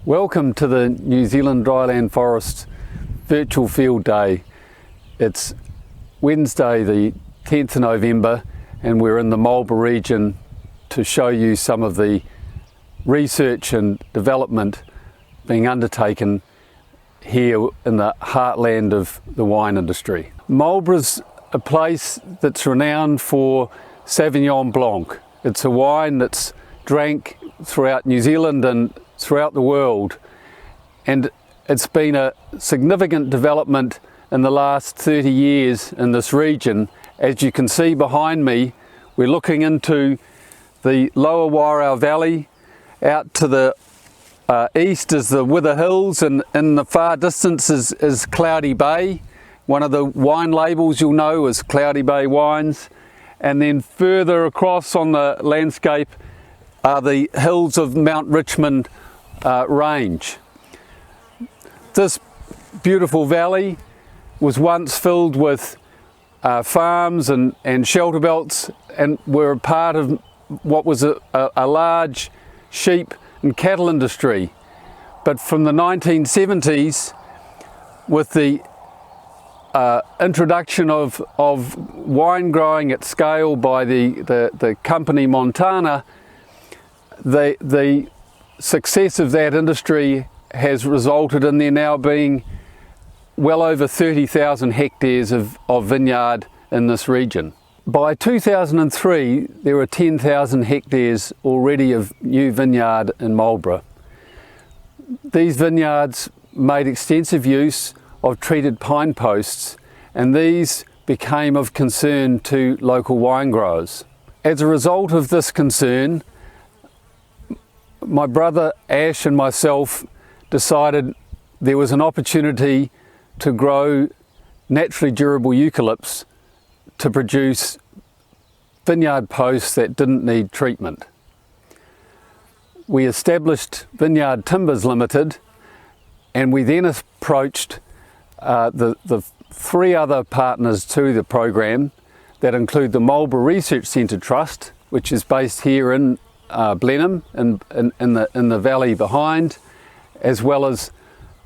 Welcome to the New Zealand Dryland Forests Virtual Field Day. It's Wednesday the 10th of November and we're in the Marlborough region to show you some of the research and development being undertaken here in the heartland of the wine industry. Marlborough's a place that's renowned for Sauvignon Blanc. It's a wine that's drank throughout New Zealand and throughout the world, and it's been a significant development in the last 30 years in this region. As you can see behind me, we're looking into the lower Wairau Valley. Out to the east is the Wither Hills, and in the far distance is Cloudy Bay. One of the wine labels you'll know is Cloudy Bay Wines, and then further across on the landscape are the hills of Mount Richmond range. This beautiful valley was once filled with farms and shelter belts, and were a part of what was a large sheep and cattle industry. But from the 1970s, with the introduction of wine growing at scale by the company Montana, the success of that industry has resulted in there now being well over 30,000 hectares of vineyard in this region. By 2003, there were 10,000 hectares already of new vineyard in Marlborough. These vineyards made extensive use of treated pine posts, and these became of concern to local wine growers. As a result of this concern, my brother Ash and myself decided there was an opportunity to grow naturally durable eucalypts to produce vineyard posts that didn't need treatment. We established Vineyard Timbers Limited, and we then approached the three other partners to the program that include the Marlborough Research Centre Trust, which is based here in Blenheim in the valley behind, as well as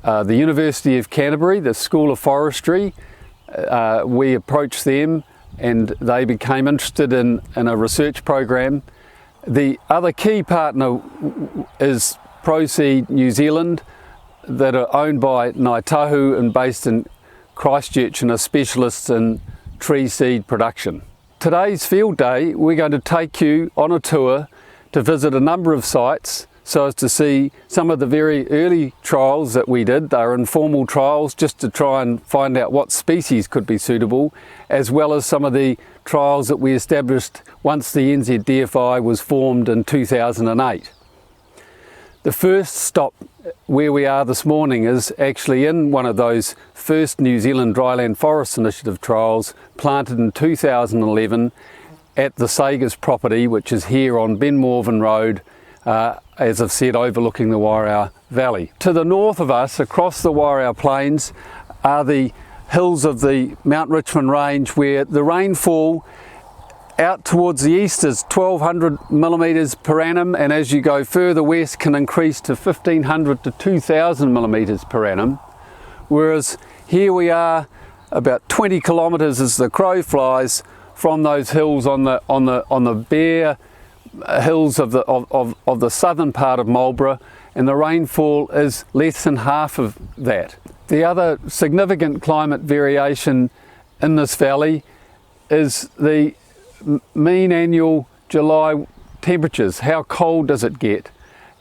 the University of Canterbury, the School of Forestry. We approached them and they became interested in a research program. The other key partner is Proseed New Zealand, that are owned by Ngāi Tahu and based in Christchurch, and are specialists in tree seed production. Today's field day, we're going to take you on a tour to visit a number of sites so as to see some of the very early trials that we did. They were informal trials just to try and find out what species could be suitable, as well as some of the trials that we established once the NZDFI was formed in 2008. The first stop where we are this morning is actually in one of those first New Zealand Dryland Forests Initiative trials planted in 2011 at the Sagers property, which is here on Ben Morven Road, as I've said, overlooking the Wairau Valley. To the north of us, across the Wairau Plains, are the hills of the Mount Richmond range, where the rainfall out towards the east is 1,200 millimetres per annum, and as you go further west can increase to 1,500 to 2,000 millimetres per annum. Whereas here we are about 20 kilometres as the crow flies from those hills on the bare hills of the southern part of Marlborough, and the rainfall is less than half of that. The other significant climate variation in this valley is the mean annual July temperatures. How cold does it get?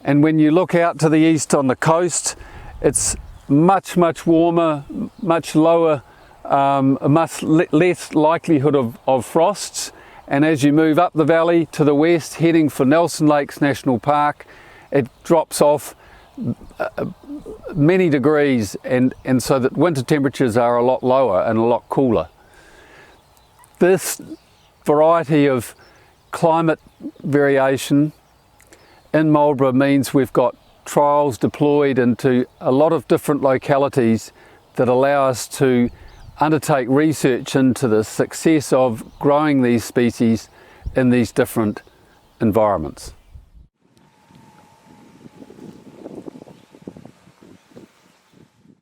And when you look out to the east on the coast, it's much warmer, much lower, much less likelihood of frosts. And as you move up the valley to the west, heading for Nelson Lakes National Park, it drops off many degrees, and so that winter temperatures are a lot lower and a lot cooler. This variety of climate variation in Marlborough means we've got trials deployed into a lot of different localities that allow us to undertake research into the success of growing these species in these different environments.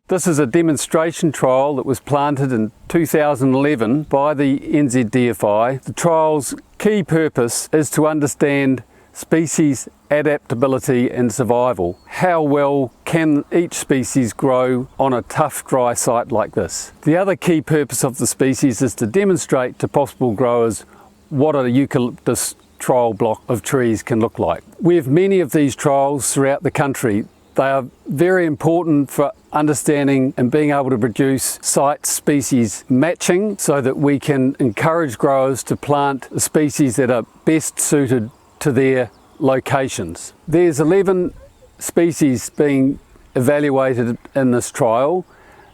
This is a demonstration trial that was planted in 2011 by the NZDFI. The trial's key purpose is to understand species adaptability and survival. How well can each species grow on a tough, dry site like this? The other key purpose of the species is to demonstrate to possible growers what a eucalyptus trial block of trees can look like. We have many of these trials throughout the country. They are very important for understanding and being able to produce site species matching so that we can encourage growers to plant the species that are best suited to their locations. There's 11 species being evaluated in this trial.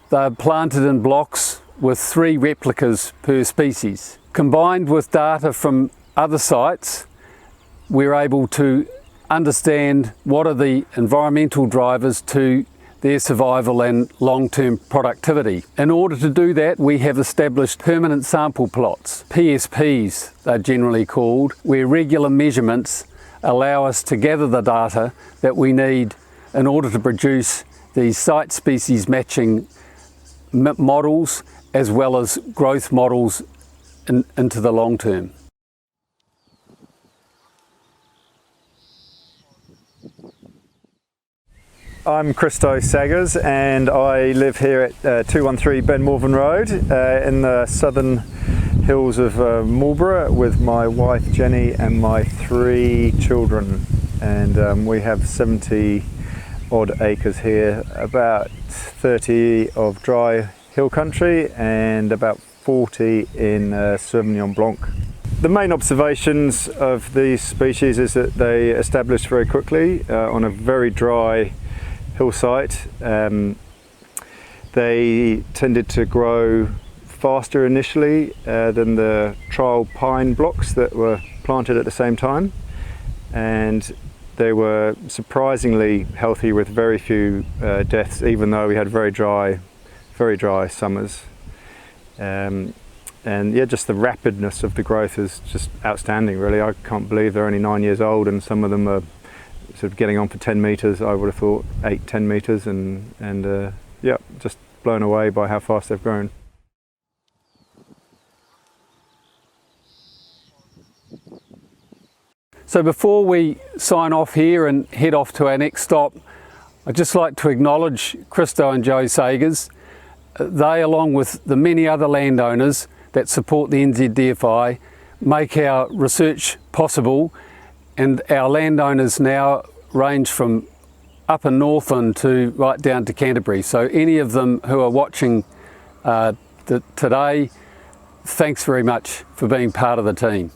They're planted in blocks with 3 replicas per species. Combined with data from other sites, we're able to understand what are the environmental drivers to their survival and long-term productivity. In order to do that, we have established permanent sample plots, PSPs they're generally called, where regular measurements allow us to gather the data that we need in order to produce these site species matching models as well as growth models into the long term. I'm Christo Saggers and I live here at 213 Ben Morven Road in the southern hills of Marlborough with my wife Jenny and my 3 children, and we have 70 odd acres here, about 30 of dry hill country and about 40 in Sauvignon Blanc. The main observations of these species is that they establish very quickly on a very dry hillside. They tended to grow faster initially than the trial pine blocks that were planted at the same time, and they were surprisingly healthy with very few deaths, even though we had very dry summers. And yeah, just the rapidness of the growth is just outstanding really. I can't believe they're only 9 years old and some of them are sort of getting on for 10 metres. I would have thought 8-10 metres, and yeah, just blown away by how fast they've grown. So before we sign off here and head off to our next stop, I'd just like to acknowledge Christo and Joe Saggers. They, along with the many other landowners that support the NZDFI, make our research possible, and our landowners now range from up in Northland to right down to Canterbury. So any of them who are watching today, thanks very much for being part of the team.